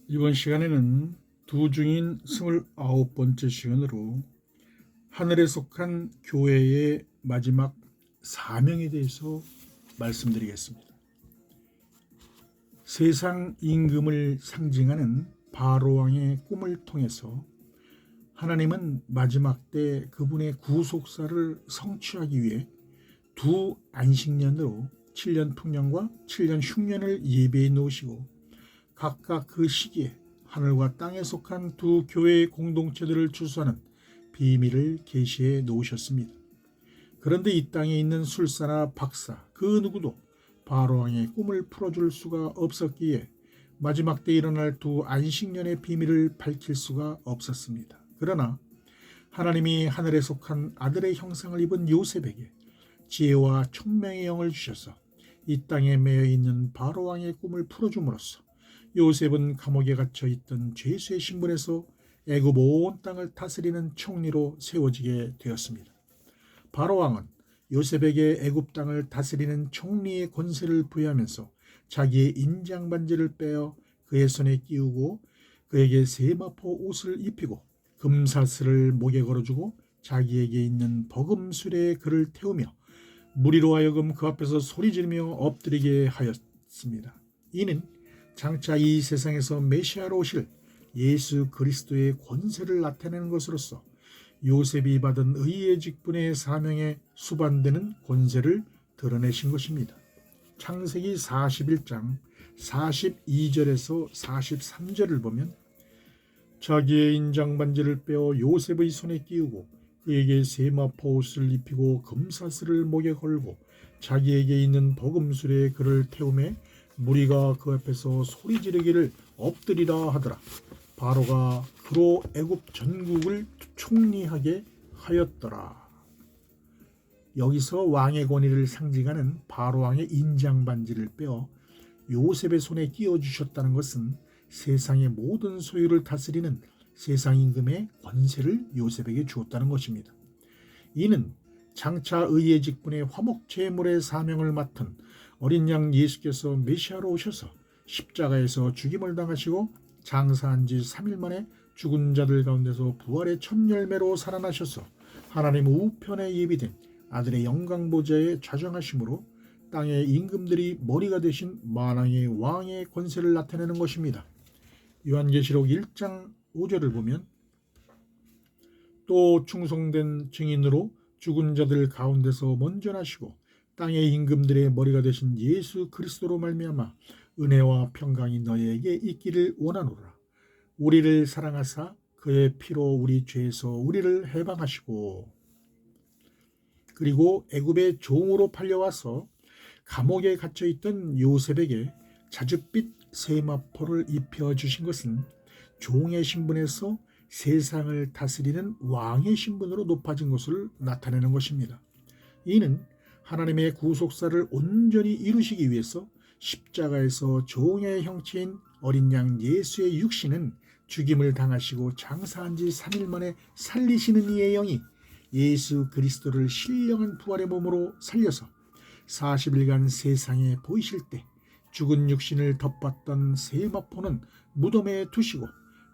이번 시간에는 두 중인 29번째 시간으로 하늘에 속한 교회의 마지막 사명에 대해서 말씀드리겠습니다. 세상 임금을 상징하는 바로 왕의 꿈을 통해서 하나님은 마지막 때 그분의 구속사를 성취하기 위해 두 안식년으로 7년 풍년과 7년 흉년을 예비해 놓으시고 각각 그 시기에 하늘과 땅에 속한 두 교회의 공동체들을 주소하는 비밀을 계시해 놓으셨습니다. 그런데 이 땅에 있는 술사나 박사 그 누구도 바로왕의 꿈을 풀어줄 수가 없었기에 마지막 때 일어날 두 안식년의 비밀을 밝힐 수가 없었습니다. 그러나 하나님이 하늘에 속한 아들의 형상을 입은 요셉에게 지혜와 총명의 영을 주셔서 이 땅에 매여 있는 바로왕의 꿈을 풀어줌으로써 요셉은 감옥에 갇혀 있던 죄수의 신분에서 애굽 온 땅을 다스리는 총리로 세워지게 되었습니다. 바로왕은 요셉에게 애굽 땅을 다스리는 총리의 권세를 부여하면서 자기의 인장 반지를 빼어 그의 손에 끼우고 그에게 세마포 옷을 입히고 금사슬을 목에 걸어주고 자기에게 있는 버금 수레에 그를 태우며 무리로 하여금 그 앞에서 소리 지르며 엎드리게 하였습니다. 이는 장차 이 세상에서 메시아로 오실 예수 그리스도의 권세를 나타내는 것으로서 요셉이 받은 의의 직분의 사명에 수반되는 권세를 드러내신 것입니다. 창세기 41장 42절에서 43절을 보면 자기의 인장 반지를 빼어 요셉의 손에 끼우고 그에게 세마포 옷을 입히고 금사슬을 목에 걸고 자기에게 있는 버금술에 그를 태우매 무리가 그 앞에서 소리 지르기를 엎드리라 하더라. 바로가 그로 애굽 전국을 총리하게 하였더라. 여기서 왕의 권위를 상징하는 바로왕의 인장 반지를 빼어 요셉의 손에 끼워 주셨다는 것은 세상의 모든 소유를 다스리는 세상 임금의 권세를 요셉에게 주었다는 것입니다. 이는 장차 의의 직분의 화목 제물의 사명을 맡은 어린 양 예수께서 메시아로 오셔서 십자가에서 죽임을 당하시고 장사한 지 3일 만에 죽은 자들 가운데서 부활의 첫 열매로 살아나셔서 하나님 우편에 예비된 아들의 영광 보좌에 좌정하심으로 땅의 임금들이 머리가 되신 만왕의 왕의 권세를 나타내는 것입니다. 요한계시록 1장 5절을 보면 또 충성된 증인으로 죽은 자들 가운데서 먼저 나시고 땅의 임금들의 머리가 되신 예수 그리스도로 말미암아 은혜와 평강이 너희에게 있기를 원하노라. 우리를 사랑하사 그의 피로 우리 죄에서 우리를 해방하시고 그리고 애굽의 종으로 팔려와서 감옥에 갇혀있던 요셉에게 자줏빛 세마포를 입혀주신 것은 종의 신분에서 세상을 다스리는 왕의 신분으로 높아진 것을 나타내는 것입니다. 이는 하나님의 구속사를 온전히 이루시기 위해서 십자가에서 종의 형체인 어린 양 예수의 육신은 죽임을 당하시고 장사한 지 3일 만에 살리시는 이의 영이 예수 그리스도를 신령한 부활의 몸으로 살려서 40일간 세상에 보이실 때 죽은 육신을 덮었던 세마포는 무덤에 두시고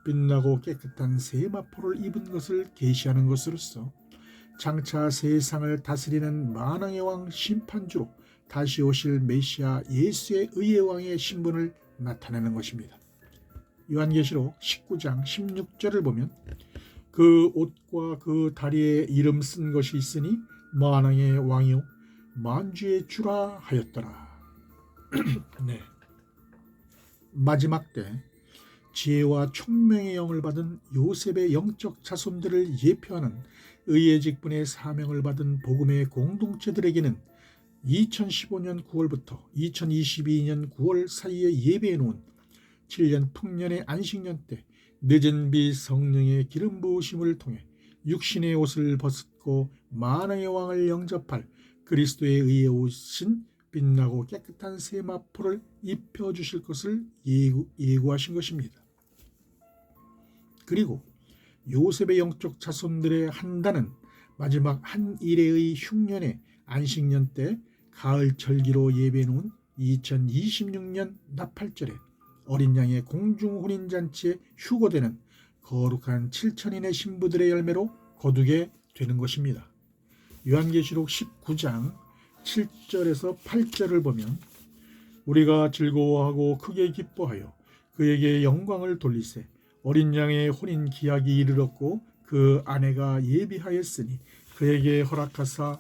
빛나고 깨끗한 세마포를 입은 것을 계시하는 것으로서 장차 세상을 다스리는 만왕의 왕 심판주로 다시 오실 메시아 예수의 의의 왕의 신분을 나타내는 것입니다. 요한계시록 19장 16절을 보면 그 옷과 그 다리에 이름 쓴 것이 있으니 만왕의 왕이요 만주의 주라 하였더라. 네. 마지막 때 지혜와 총명의 영을 받은 요셉의 영적 자손들을 예표하는 의의 직분의 사명을 받은 복음의 공동체들에게는 2015년 9월부터 2022년 9월 사이에 예배해 놓은 7년 풍년의 안식년 때 늦은 비 성령의 기름 부으심을 통해 육신의 옷을 벗고 만왕의 왕을 영접할 그리스도의 의에 오신 빛나고 깨끗한 세마포를 입혀주실 것을 예고하신 것입니다. 그리고 요셉의 영적 자손들의 한다는 마지막 한 일회의 흉년의 안식년 때 가을 절기로 예배해 놓은 2026년 나팔절에 어린 양의 공중 혼인잔치에 휴거되는 거룩한 7천인의 신부들의 열매로 거두게 되는 것입니다. 요한계시록 19장 7절에서 8절을 보면 우리가 즐거워하고 크게 기뻐하여 그에게 영광을 돌리세 어린 양의 혼인 기약이 이르렀고 그 아내가 예비하였으니 그에게 허락하사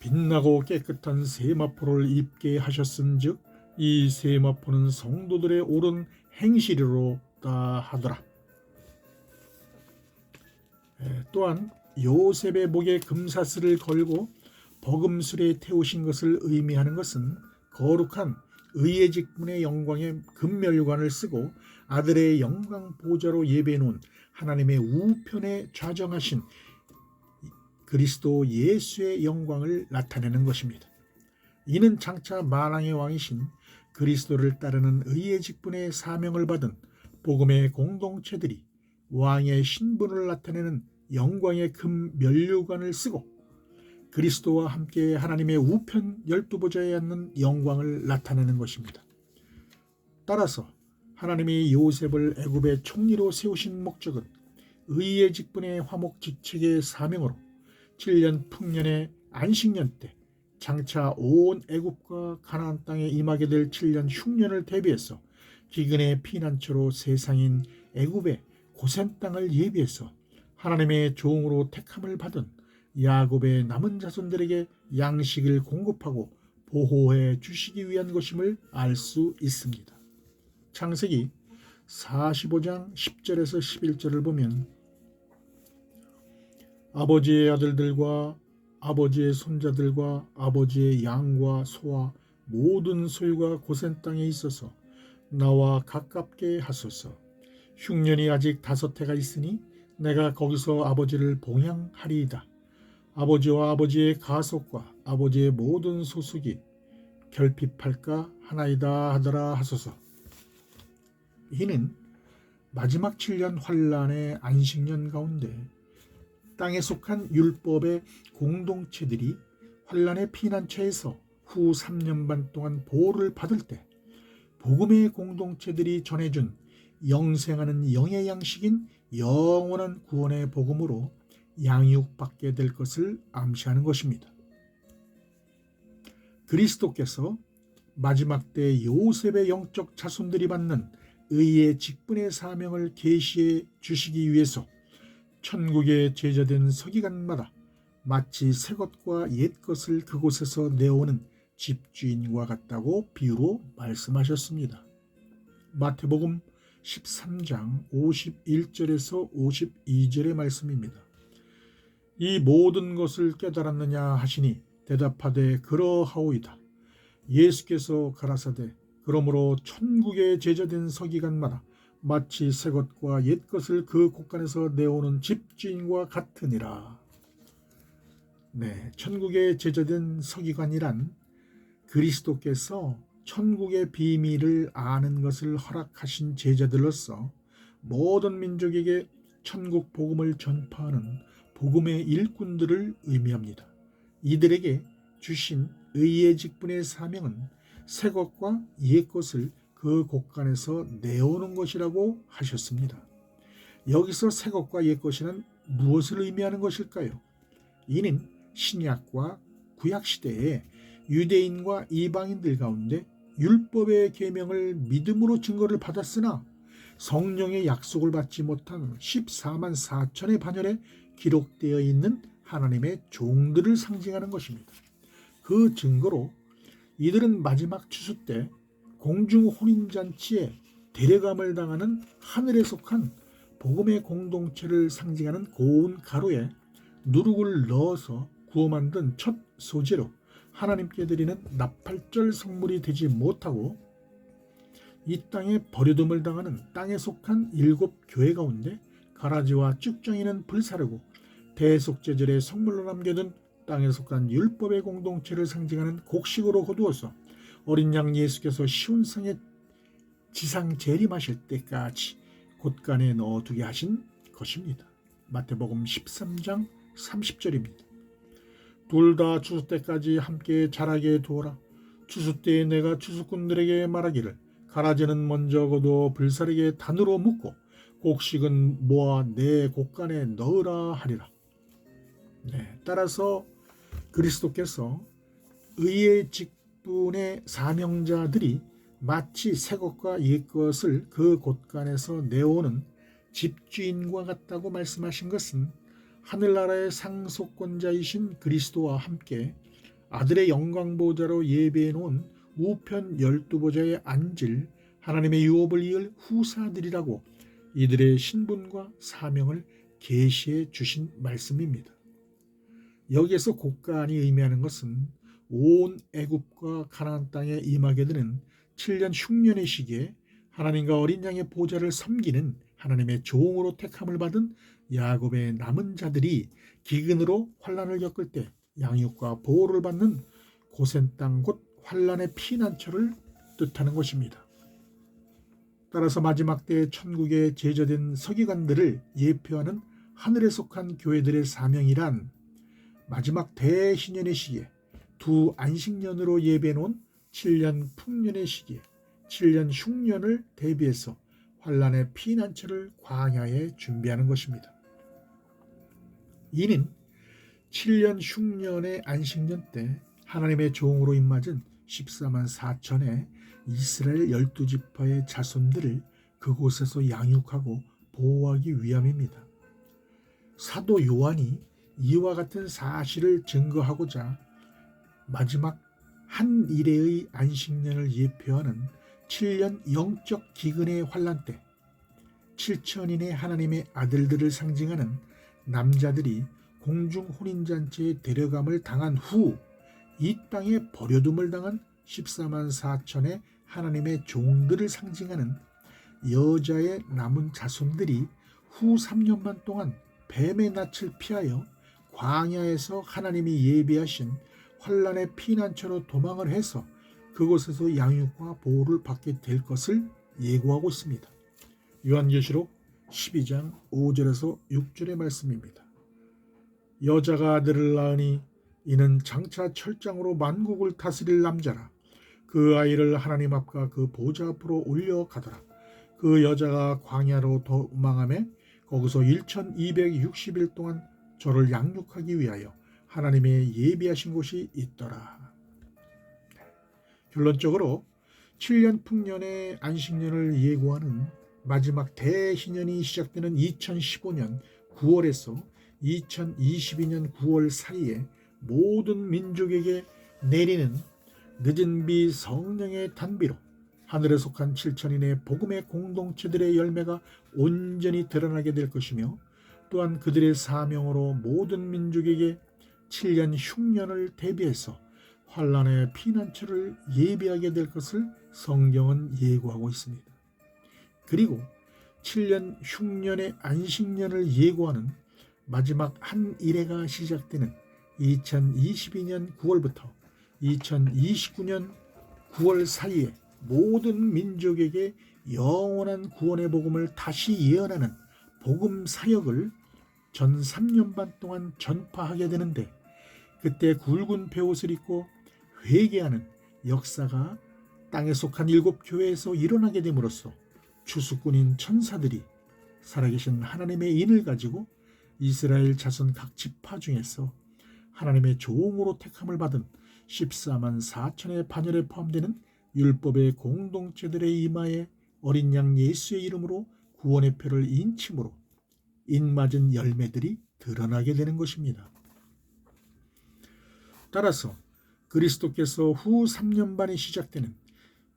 빛나고 깨끗한 세마포를 입게 하셨은즉 이 세마포는 성도들의 옳은 행실이로다 하더라. 또한 요셉의 목에 금사슬을 걸고 버금술에 태우신 것을 의미하는 것은 거룩한 의의 직분의 영광의 금멸관을 쓰고 아들의 영광 보좌로 예배해 놓은 하나님의 우편에 좌정하신 그리스도 예수의 영광을 나타내는 것입니다. 이는 장차 만왕의 왕이신 그리스도를 따르는 의의 직분의 사명을 받은 복음의 공동체들이 왕의 신분을 나타내는 영광의 금 면류관을 쓰고 그리스도와 함께 하나님의 우편 12보좌에 앉는 영광을 나타내는 것입니다. 따라서 하나님이 요셉을 애굽의 총리로 세우신 목적은 의의 직분의 화목지책의 사명으로 7년 풍년의 안식년 때 장차 온 애굽과 가나안 땅에 임하게 될 7년 흉년을 대비해서 기근의 피난처로 세상인 애굽의 고센 땅을 예비해서 하나님의 종으로 택함을 받은 야곱의 남은 자손들에게 양식을 공급하고 보호해 주시기 위한 것임을 알 수 있습니다. 창세기 45장 10절에서 11절을 보면 아버지의 아들들과 아버지의 손자들과 아버지의 양과 소와 모든 소유가 고센 땅에 있어서 나와 가깝게 하소서. 흉년이 아직 5해가 있으니 내가 거기서 아버지를 봉양하리이다. 아버지와 아버지의 가속과 아버지의 모든 소속이 결핍할까 하나이다 하더라 하소서. 이는 마지막 7년 환란의 안식년 가운데 땅에 속한 율법의 공동체들이 환란의 피난처에서 후 3년 반 동안 보호를 받을 때 복음의 공동체들이 전해준 영생하는 영의 양식인 영원한 구원의 복음으로 양육받게 될 것을 암시하는 것입니다. 그리스도께서 마지막 때 요셉의 영적 자손들이 받는 의의 직분의 사명을 계시해 주시기 위해서 천국에 제자된 서기관마다 마치 새 것과 옛 것을 그곳에서 내오는 집주인과 같다고 비유로 말씀하셨습니다. 마태복음 13장 51절에서 52절의 말씀입니다. 이 모든 것을 깨달았느냐 하시니 대답하되 그러하오이다. 예수께서 가라사대 그러므로 천국에 제자된 서기관마다 마치 새 것과 옛 것을 그 곳간에서 내오는 집주인과 같으니라. 천국에 제자된 서기관이란 그리스도께서 천국의 비밀을 아는 것을 허락하신 제자들로서 모든 민족에게 천국 복음을 전파하는 복음의 일꾼들을 의미합니다. 이들에게 주신 의의 직분의 사명은 새 것과 옛 것을 그 곳간에서 내오는 것이라고 하셨습니다. 여기서 새 것과 옛 것이란 무엇을 의미하는 것일까요? 이는 신약과 구약 시대에 유대인과 이방인들 가운데 율법의 계명을 믿음으로 증거를 받았으나 성령의 약속을 받지 못한 14만 4천의 반열에 기록되어 있는 하나님의 종들을 상징하는 것입니다. 그 증거로 이들은 마지막 추수 때 공중 혼인잔치에 데려감을 당하는 하늘에 속한 복음의 공동체를 상징하는 고운 가루에 누룩을 넣어서 구워 만든 첫 소재로 하나님께 드리는 나팔절 성물이 되지 못하고 이 땅에 버려둠을 당하는 땅에 속한 7 교회 가운데 가라지와 쭉정이는 불사르고 대속제절의 성물로 남겨둔 땅에 속한 율법의 공동체를 상징하는 곡식으로 거두어서 어린 양 예수께서 시온상에 지상 재림하실 때까지 곳간에 넣어두게 하신 것입니다. 마태복음 13장 30절입니다. 둘 다 추수 때까지 함께 자라게 두어라. 추수 때에 내가 추수꾼들에게 말하기를 가라지는 먼저 거두어 불사르게 단으로 묶고 곡식은 모아 내 곡간에 넣으라 하리라. 따라서 그리스도께서 의의 직분의 사명자들이 마치 새 것과 옛 것을 그 곳간에서 내오는 집주인과 같다고 말씀하신 것은 하늘나라의 상속권자이신 그리스도와 함께 아들의 영광보좌로 예배해 놓은 우편 12보좌에 앉을 하나님의 유업을 이을 후사들이라고 이들의 신분과 사명을 계시해 주신 말씀입니다. 여기에서 곡간이 의미하는 것은 온 애굽과 가나안 땅에 임하게 되는 7년 흉년의 시기에 하나님과 어린 양의 보좌를 섬기는 하나님의 종으로 택함을 받은 야곱의 남은 자들이 기근으로 환난을 겪을 때 양육과 보호를 받는 고센 땅 곧 환난의 피난처를 뜻하는 것입니다. 따라서 마지막 때 천국에 제자된 서기관들을 예표하는 하늘에 속한 교회들의 사명이란 마지막 대신년의 시기에 두 안식년으로 예배해 놓은 7년 풍년의 시기에 7년 흉년을 대비해서 환난의 피난처를 광야에 준비하는 것입니다. 이는 7년 흉년의 안식년 때 하나님의 종으로 입맞은 14만 4천의 이스라엘 12지파의 자손들을 그곳에서 양육하고 보호하기 위함입니다. 사도 요한이 이와 같은 사실을 증거하고자 마지막 한 일회의 안식년을 예표하는 7년 영적 기근의 환난 때 7천인의 하나님의 아들들을 상징하는 남자들이 공중 혼인잔치에 데려감을 당한 후 이 땅에 버려둠을 당한 14만 4천의 하나님의 종들을 상징하는 여자의 남은 자손들이 후 3년반 동안 뱀의 낯을 피하여 광야에서 하나님이 예비하신 환난의 피난처로 도망을 해서 그곳에서 양육과 보호를 받게 될 것을 예고하고 있습니다. 요한계시록 12장 5절에서 6절의 말씀입니다. 여자가 아들을 낳으니 이는 장차 철장으로 만국을 다스릴 남자라. 그 아이를 하나님 앞과 그 보좌 앞으로 올려가더라. 그 여자가 광야로 도망하며 거기서 1260일 동안 저를 양육하기 위하여 하나님의 예비하신 곳이 있더라. 결론적으로 7년 풍년의 안식년을 예고하는 마지막 대희년이 시작되는 2015년 9월에서 2022년 9월 사이에 모든 민족에게 내리는 늦은 비 성령의 단비로 하늘에 속한 7천인의 복음의 공동체들의 열매가 온전히 드러나게 될 것이며 또한 그들의 사명으로 모든 민족에게 7년 흉년을 대비해서 환난의 피난처를 예비하게 될 것을 성경은 예고하고 있습니다. 그리고 7년 흉년의 안식년을 예고하는 마지막 한 일회가 시작되는 2022년 9월부터 2029년 9월 사이에 모든 민족에게 영원한 구원의 복음을 다시 예언하는 복음 사역을 전 3년 반 동안 전파하게 되는데 그때 굵은 베옷을 입고 회개하는 역사가 땅에 속한 7교회에서 일어나게 됨으로써 추수꾼인 천사들이 살아계신 하나님의 인을 가지고 이스라엘 자손 각 지파 중에서 하나님의 종으로 택함을 받은 14만 4천의 반열에 포함되는 율법의 공동체들의 이마에 어린 양 예수의 이름으로 구원의 표를 인침으로 인맞은 열매들이 드러나게 되는 것입니다. 따라서 그리스도께서 후 3년 반이 시작되는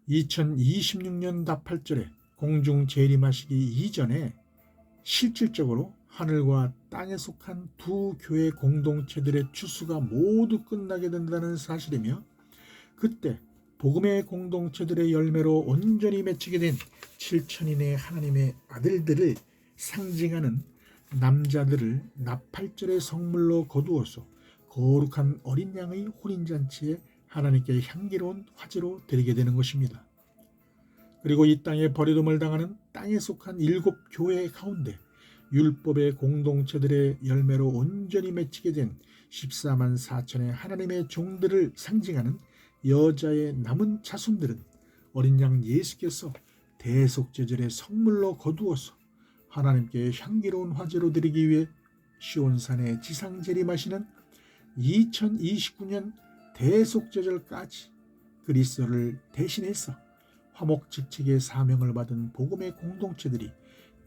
2026년 나팔절에 공중 재림하시기 이전에 실질적으로 하늘과 땅에 속한 두 교회 공동체들의 추수가 모두 끝나게 된다는 사실이며 그때 복음의 공동체들의 열매로 온전히 맺히게 된 7천인의 하나님의 아들들을 상징하는 남자들을 나팔절의 성물로 거두어서 거룩한 어린 양의 혼인잔치에 하나님께 향기로운 화제로 드리게 되는 것입니다. 그리고 이 땅에 버려둠을 당하는 땅에 속한 7교회 가운데 율법의 공동체들의 열매로 온전히 맺히게 된 14만 4천의 하나님의 종들을 상징하는 여자의 남은 자손들은 어린 양 예수께서 대속제절의 성물로 거두어서 하나님께 향기로운 화제로 드리기 위해 시온산에 지상 재림하시는 2029년 대속제절까지 그리스도를 대신해서 화목직책의 사명을 받은 복음의 공동체들이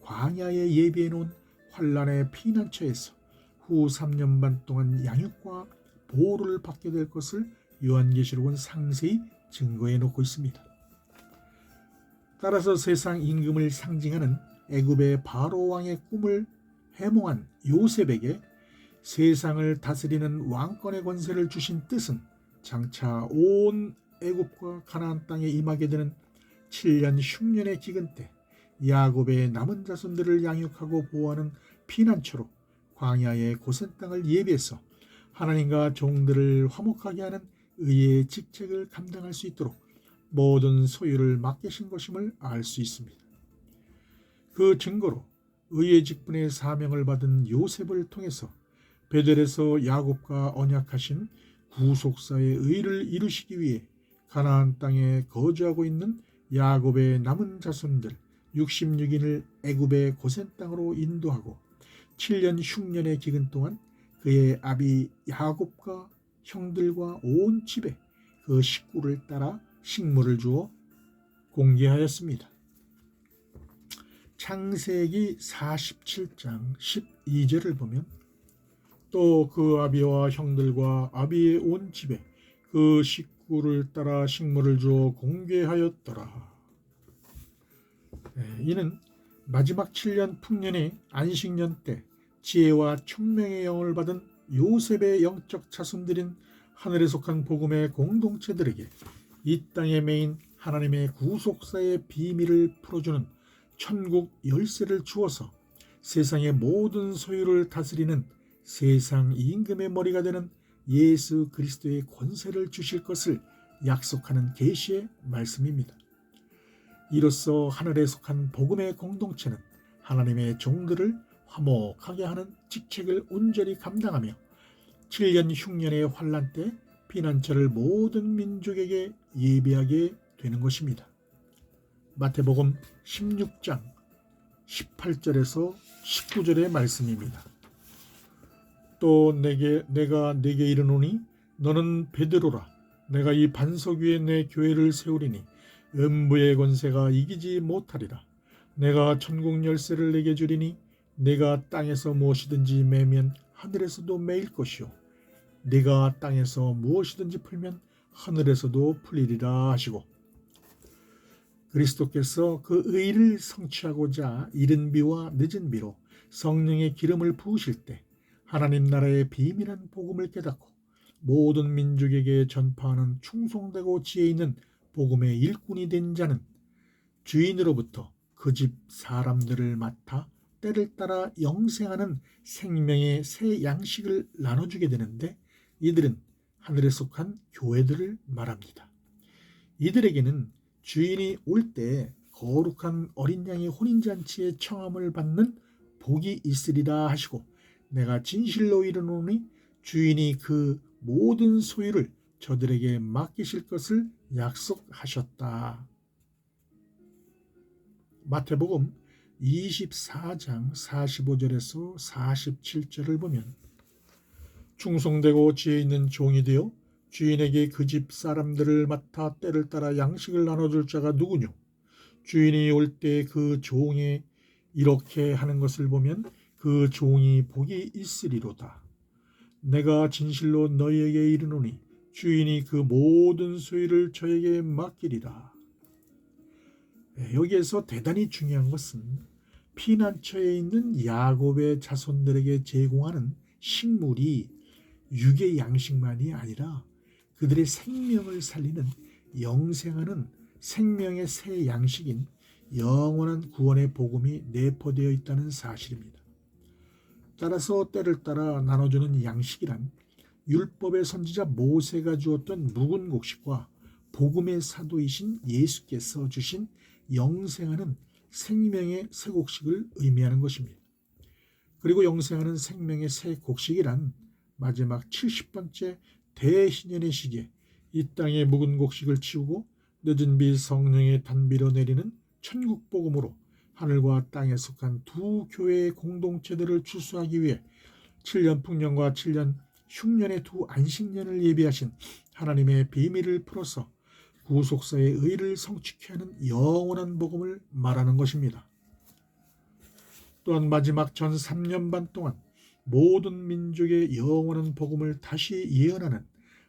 광야에 예비해 놓은 환란의 피난처에서 후 3년 반 동안 양육과 보호를 받게 될 것을 요한계시록은 상세히 증거해 놓고 있습니다. 따라서 세상 임금을 상징하는 애굽의 바로 왕의 꿈을 해몽한 요셉에게 세상을 다스리는 왕권의 권세를 주신 뜻은 장차 온 애굽과 가나안 땅에 임하게 되는 7년 흉년의 기근 때 야곱의 남은 자손들을 양육하고 보호하는 피난처로 광야의 고센 땅을 예비해서 하나님과 종들을 화목하게 하는 의의 직책을 감당할 수 있도록 모든 소유를 맡기신 것임을 알 수 있습니다. 그 증거로 의의 직분의 사명을 받은 요셉을 통해서 베델에서 야곱과 언약하신 구속사의 의를 이루시기 위해 가나안 땅에 거주하고 있는 야곱의 남은 자손들 66인을 애굽의 고센 땅으로 인도하고 7년 흉년의 기근 동안 그의 아비 야곱과 형들과 온 집에 그 식구를 따라 식물을 주어 공개하였습니다. 창세기 47장 12절을 보면 또 그 아비와 형들과 아비의 온 집에 그 식구를 따라 식물을 주어 공개하였더라. 이는 마지막 7년 풍년의 안식년 때 지혜와 총명의 영을 받은 요셉의 영적 자손들인 하늘에 속한 복음의 공동체들에게 이 땅에 메인 하나님의 구속사의 비밀을 풀어주는 천국 열쇠를 주어서 세상의 모든 소유를 다스리는 세상 임금의 머리가 되는 예수 그리스도의 권세를 주실 것을 약속하는 계시의 말씀입니다. 이로써 하늘에 속한 복음의 공동체는 하나님의 종들을 화목하게 하는 직책을 온전히 감당하며 7년 흉년의 환란 때 피난처를 모든 민족에게 예비하게 되는 것입니다. 마태복음 16장 18절에서 19절의 말씀입니다. 또 내가 네게 이르노니 너는 베드로라. 내가 이 반석 위에 내 교회를 세우리니 음부의 권세가 이기지 못하리라. 내가 천국 열쇠를 내게 주리니 내가 땅에서 무엇이든지 매면 하늘에서도 매일 것이요 네가 땅에서 무엇이든지 풀면 하늘에서도 풀리리라 하시고, 그리스도께서 그 의를 성취하고자 이른 비와 늦은 비로 성령의 기름을 부으실 때 하나님 나라의 비밀한 복음을 깨닫고 모든 민족에게 전파하는 충성되고 지혜 있는 복음의 일꾼이 된 자는 주인으로부터 그 집 사람들을 맡아 때를 따라 영생하는 생명의 새 양식을 나눠주게 되는데, 이들은 하늘에 속한 교회들을 말합니다. 이들에게는 주인이 올 때 거룩한 어린 양의 혼인잔치의 청함을 받는 복이 있으리라 하시고, 내가 진실로 이르노니 주인이 그 모든 소유를 저들에게 맡기실 것을 약속하셨다. 마태복음 24장 45절에서 47절을 보면 충성되고 지혜 있는 종이 되어 주인에게 그 집 사람들을 맡아 때를 따라 양식을 나눠줄 자가 누구뇨? 주인이 올 때 그 종이 이렇게 하는 것을 보면 그 종이 복이 있으리로다. 내가 진실로 너희에게 이르노니 주인이 그 모든 소유를 저에게 맡기리라. 여기에서 대단히 중요한 것은 피난처에 있는 야곱의 자손들에게 제공하는 식물이 육의 양식만이 아니라 그들의 생명을 살리는 영생하는 생명의 새 양식인 영원한 구원의 복음이 내포되어 있다는 사실입니다. 따라서 때를 따라 나눠주는 양식이란 율법의 선지자 모세가 주었던 묵은 곡식과 복음의 사도이신 예수께서 주신 영생하는 생명의 새 곡식을 의미하는 것입니다. 그리고 영생하는 생명의 새 곡식이란 마지막 70번째 대희년의 시기에 이 땅의 묵은 곡식을 치우고 늦은 비 성령의 단비로 내리는 천국 복음으로 하늘과 땅에 속한 두 교회의 공동체들을 출소하기 위해 7년 풍년과 7년 흉년의 두 안식년을 예비하신 하나님의 비밀을 풀어서 구속사의 의를 성취케 하는 영원한 복음을 말하는 것입니다. 또한 마지막 전 3년 반 동안 모든 민족의 영원한 복음을 다시 예언하는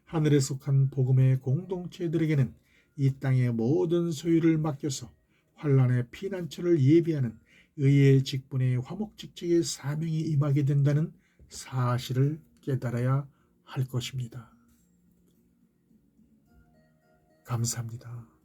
하늘에 속한 복음의 공동체들에게는 이 땅의 모든 소유를 맡겨서 환란의 피난처를 예비하는 의의 직분의 화목직책의 사명이 임하게 된다는 사실을 깨달아야 할 것입니다. 감사합니다.